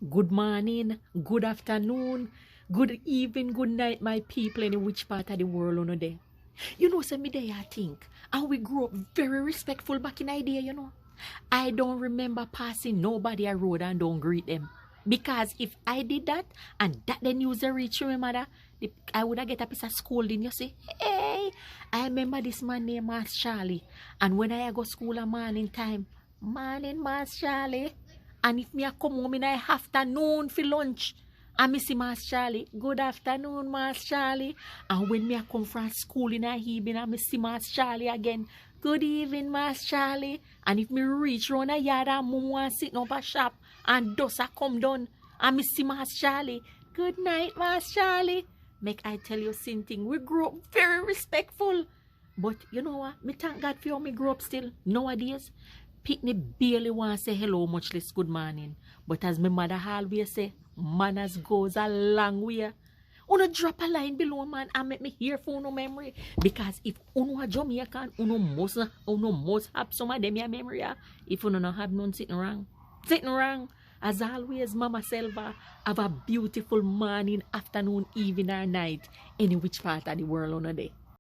Good morning, good afternoon, good evening, good night, my people in which part of the world on there. You know, some day I think, and we grew up very respectful back in idea, you know. I don't remember passing nobody a road and don't greet them. Because if I did that and that the news reach my mother, I would have get a piece of scolding, you see. Hey, I remember this man named Mas Charlie. And when I go school a morning time, morning Mas Charlie. And if me a come home in the afternoon for lunch, and me see Mas Charlie, good afternoon, Mas Charlie. And when me a come from school in the evening, and me see Mas Charlie again, good evening, Mas Charlie. And if me reach round a yard and mum want sit up a shop, and dust a come down, and me see Mas Charlie, good night, Mas Charlie. Make I tell you something, we grew up very respectful. But you know what? Me thank God for how me grow up still. Nowadays, Pitney barely want to say hello, much less good morning. But as my mother always say, manners goes a long way. Uno drop a line below, man, and make me hear for no memory. Because if uno a Jamaican, uno must have some of them your memory. If uno not have none, sitting wrong. Sitting wrong. As always, Mama Selva, have a beautiful morning, afternoon, evening, or night, any which part of the world on a day.